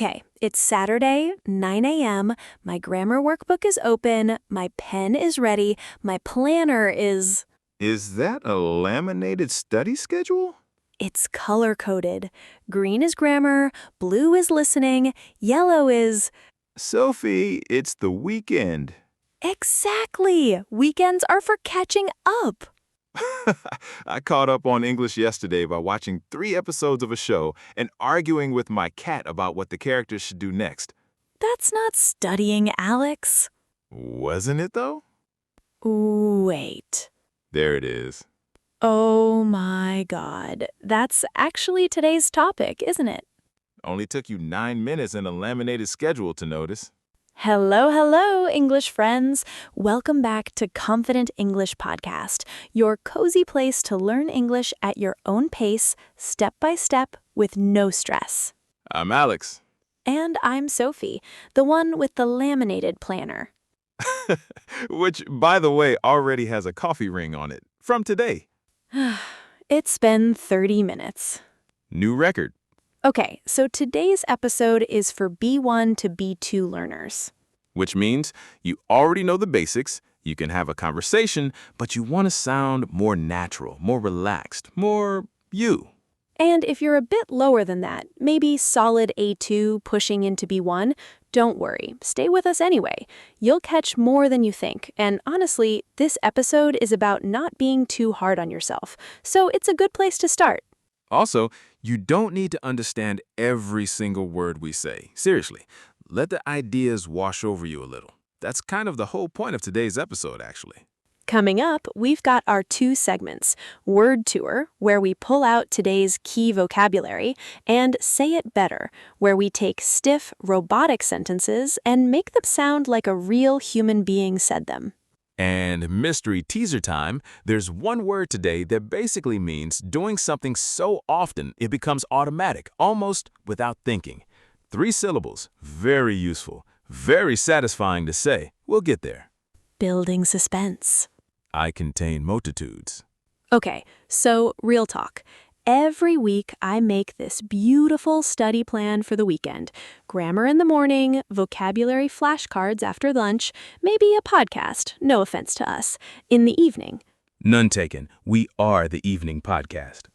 Okay, it's Saturday, 9 a.m. My grammar workbook is open, my pen is ready, my planner is... Is that a laminated study schedule? It's color-coded. Green is grammar, blue is listening, yellow is... Sophie, it's the weekend. Exactly! Weekends are for catching up. I caught up on English yesterday by watching 3 episodes of a show and arguing with my cat about what the characters should do next. That's not studying, Alex. Wasn't it, though? Wait. There it is. Oh my God. That's actually today's topic, isn't it? Only took you 9 minutes in a laminated schedule to notice. Hello, hello, English friends. Welcome back to Confident English Podcast, your cozy place to learn English at your own pace, step by step, with no stress. I'm Alex. And I'm Sophie, the one with the laminated planner. Which, by the way, already has a coffee ring on it. From today. It's been 30 minutes. New record. Okay, so today's episode is for B1 to B2 learners. Which means you already know the basics, you can have a conversation, but you want to sound more natural, more relaxed, more you. And if you're a bit lower than that, maybe solid A2 pushing into B1, don't worry, stay with us anyway. You'll catch more than you think, and honestly, this episode is about not being too hard on yourself, so it's a good place to start. Also, you don't need to understand every single word we say. Seriously, let the ideas wash over you a little. That's kind of the whole point of today's episode, actually. Coming up, we've got our 2 segments, Word Tour, where we pull out today's key vocabulary, and Say It Better, where we take stiff, robotic sentences and make them sound like a real human being said them. And mystery teaser time, there's one word today that basically means doing something so often it becomes automatic, almost without thinking. 3 syllables, very useful, very satisfying to say. We'll get there. Building suspense. I contain multitudes. Okay, so real talk. Every week, I make this beautiful study plan for the weekend. Grammar in the morning, vocabulary flashcards after lunch, maybe a podcast, no offense to us, in the evening. None taken. We are the evening podcast.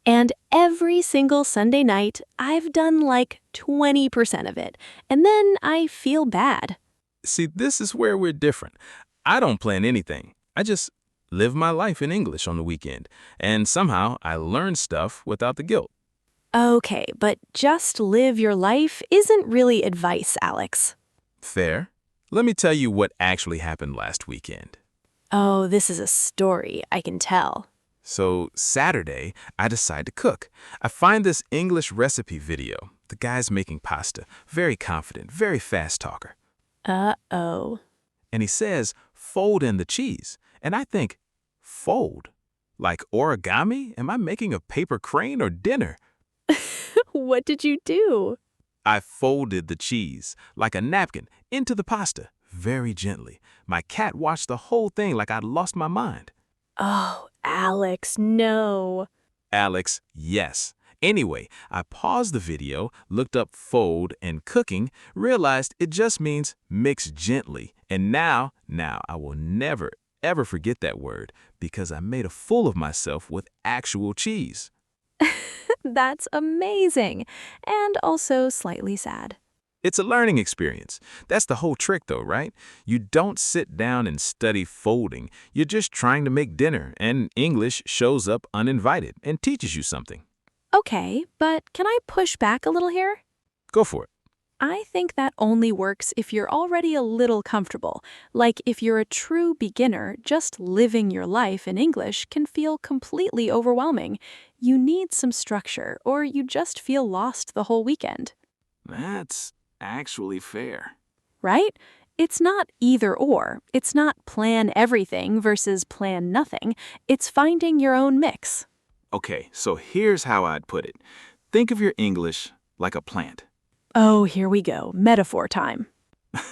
And every single Sunday night, I've done like 20% of it. And then I feel bad. See, this is where we're different. I don't plan anything. I just live my life in English on the weekend, and somehow I learn stuff without the guilt. Okay, but just live your life isn't really advice, Alex. Fair. Let me tell you what actually happened last weekend. Oh, this is a story, I can tell. So Saturday, I decide to cook. I find this English recipe video. The guy's making pasta, very confident, very fast talker. Uh-oh. And he says, fold in the cheese. And I think, fold? Like origami? Am I making a paper crane or dinner? What did you do? I folded the cheese, like a napkin, into the pasta, very gently. My cat watched the whole thing like I'd lost my mind. Oh, Alex, no. Alex, yes. Anyway, I paused the video, looked up fold and cooking, realized it just means mix gently. And now I will never, ever forget that word because I made a fool of myself with actual cheese. That's amazing. And also slightly sad. It's a learning experience. That's the whole trick though, right? You don't sit down and study folding. You're just trying to make dinner, and English shows up uninvited and teaches you something. Okay, but can I push back a little here? Go for it. I think that only works if you're already a little comfortable. Like if you're a true beginner, just living your life in English can feel completely overwhelming. You need some structure, or you just feel lost the whole weekend. That's actually fair. Right? It's not either or. It's not plan everything versus plan nothing. It's finding your own mix. Okay, so here's how I'd put it. Think of your English like a plant. Oh, here we go. Metaphor time.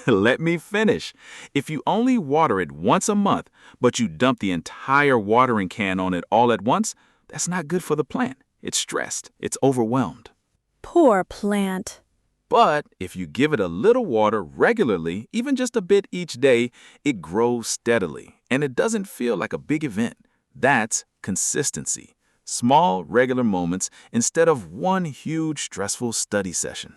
Let me finish. If you only water it once a month, but you dump the entire watering can on it all at once, that's not good for the plant. It's stressed. It's overwhelmed. Poor plant. But if you give it a little water regularly, even just a bit each day, it grows steadily, and it doesn't feel like a big event. That's consistency. Small, regular moments instead of one huge, stressful study session.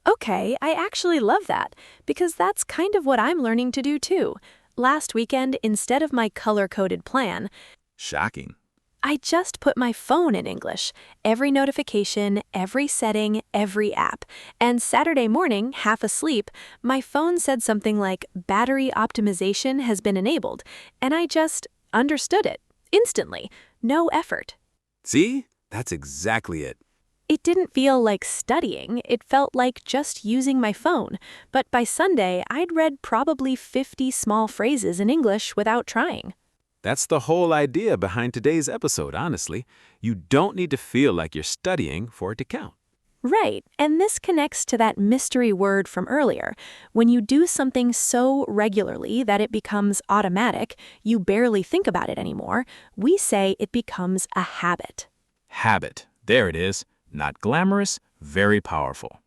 Okay, I actually love that, because that's kind of what I'm learning to do too. Last weekend, instead of my color-coded plan, Shocking. I just put my phone in English. Every notification, every setting, every app. And Saturday morning, half asleep, my phone said something like, battery optimization has been enabled. And I just understood it. Instantly. No effort. See? That's exactly it. It didn't feel like studying, it felt like just using my phone. But by Sunday, I'd read probably 50 small phrases in English without trying. That's the whole idea behind today's episode, honestly. You don't need to feel like you're studying for it to count. Right, and this connects to that mystery word from earlier. When you do something so regularly that it becomes automatic, you barely think about it anymore, we say it becomes a habit. Habit. There it is. Not glamorous, very powerful.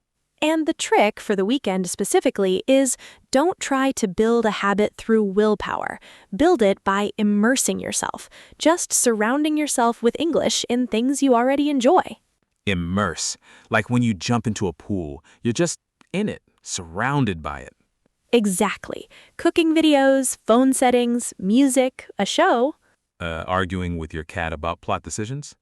And the trick for the weekend specifically is don't try to build a habit through willpower. Build it by immersing yourself, just surrounding yourself with English in things you already enjoy. Immerse. Like when you jump into a pool, you're just in it, surrounded by it. Exactly. Cooking videos, phone settings, music, a show. Arguing with your cat about plot decisions?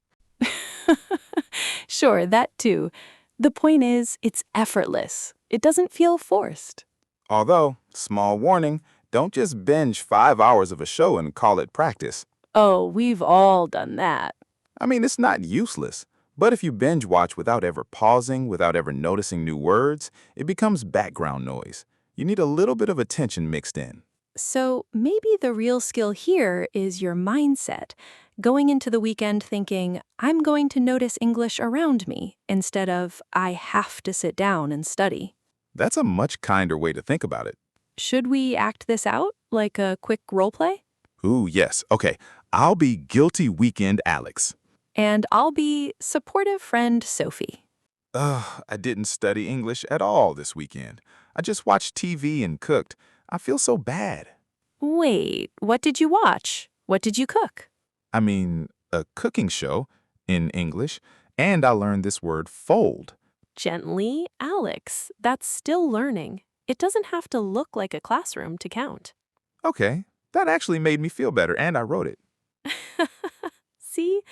Sure, that too. The point is, it's effortless. It doesn't feel forced. Although, small warning, don't just binge 5 hours of a show and call it practice. Oh, we've all done that. I mean, it's not useless. But if you binge watch without ever pausing, without ever noticing new words, it becomes background noise. You need a little bit of attention mixed in. So maybe the real skill here is your mindset. Going into the weekend thinking, I'm going to notice English around me, instead of, I have to sit down and study. That's a much kinder way to think about it. Should we act this out, like a quick role play? Ooh, yes. Okay, I'll be guilty weekend Alex. And I'll be supportive friend Sophie. I didn't study English at all this weekend. I just watched TV and cooked. I feel so bad. Wait, what did you watch? What did you cook? I mean, a cooking show in English, and I learned this word fold. Gently, Alex. That's still learning. It doesn't have to look like a classroom to count. Okay, that actually made me feel better, and I wrote it. See,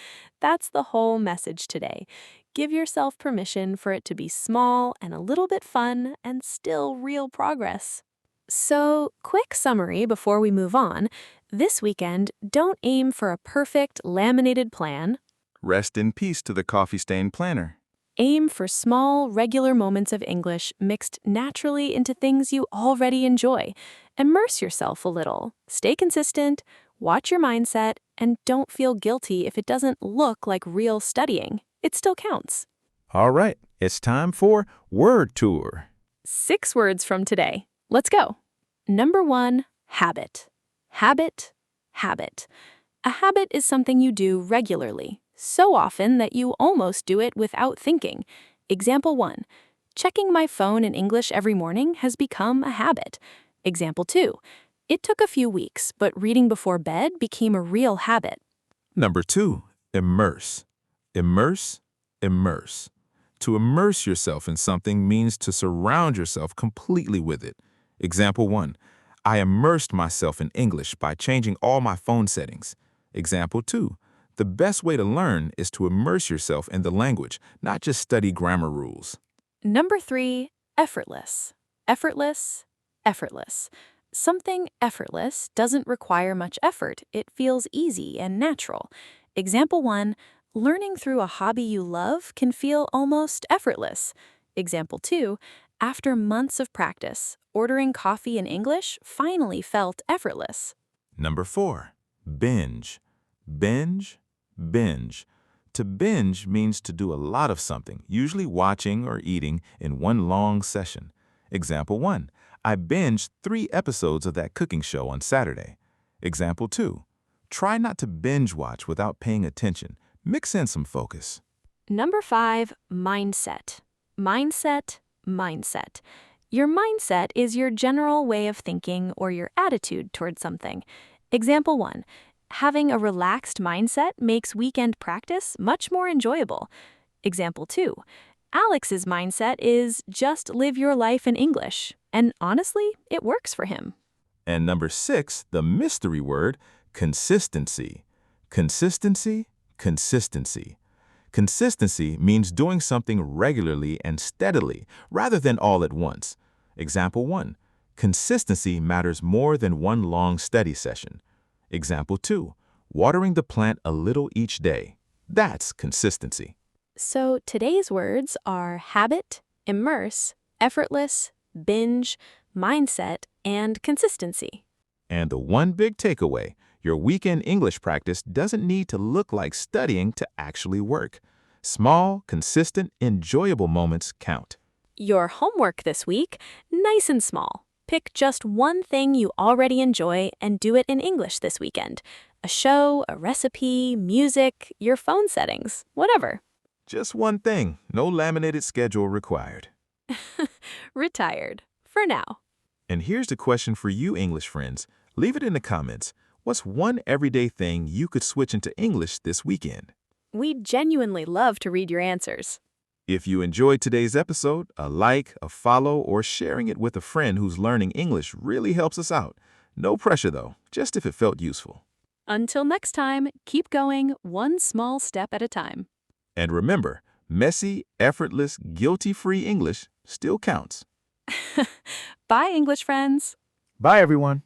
that's the whole message today. Give yourself permission for it to be small and a little bit fun and still real progress. So, quick summary before we move on. This weekend, don't aim for a perfect laminated plan. Rest in peace to the coffee-stained planner. Aim for small, regular moments of English mixed naturally into things you already enjoy. Immerse yourself a little. Stay consistent, watch your mindset, and don't feel guilty if it doesn't look like real studying. It still counts. All right, it's time for Word Tour. 6 words from today. Let's go. Number 1, habit. Habit, habit. A habit is something you do regularly, so often that you almost do it without thinking. Example 1. Checking my phone in English every morning has become a habit. Example 2. It took a few weeks, but reading before bed became a real habit. Number 2, immerse. Immerse, immerse. To immerse yourself in something means to surround yourself completely with it. Example 1. I immersed myself in English by changing all my phone settings. Example 2. The best way to learn is to immerse yourself in the language, not just study grammar rules. Number 3, effortless. Effortless, effortless. Something effortless doesn't require much effort. It feels easy and natural. Example 1, learning through a hobby you love can feel almost effortless. Example 2, after months of practice, ordering coffee in English finally felt effortless. Number 4, binge. Binge, binge. To binge means to do a lot of something, usually watching or eating in one long session. Example 1, I binged 3 episodes of that cooking show on Saturday. Example 2, try not to binge watch without paying attention. Mix in some focus. Number 5, mindset. Mindset, mindset. Your mindset is your general way of thinking or your attitude towards something. Example 1. Having a relaxed mindset makes weekend practice much more enjoyable. Example 2. Alex's mindset is just live your life in English, and honestly, it works for him. And number 6, the mystery word, consistency. Consistency, consistency. Consistency means doing something regularly and steadily, rather than all at once. Example 1. Consistency matters more than one long study session. Example 2. Watering the plant a little each day. That's consistency. So today's words are habit, immerse, effortless, binge, mindset, and consistency. And the one big takeaway, your weekend English practice doesn't need to look like studying to actually work. Small, consistent, enjoyable moments count. Your homework this week, nice and small. Pick just one thing you already enjoy and do it in English this weekend. A show, a recipe, music, your phone settings, whatever. Just one thing, no laminated schedule required. Retired. For now. And here's the question for you, English friends. Leave it in the comments. What's one everyday thing you could switch into English this weekend? We genuinely love to read your answers. If you enjoyed today's episode, a like, a follow, or sharing it with a friend who's learning English really helps us out. No pressure though, just if it felt useful. Until next time, keep going one small step at a time. And remember, messy, effortless, guilty-free English still counts. Bye, English friends. Bye, everyone.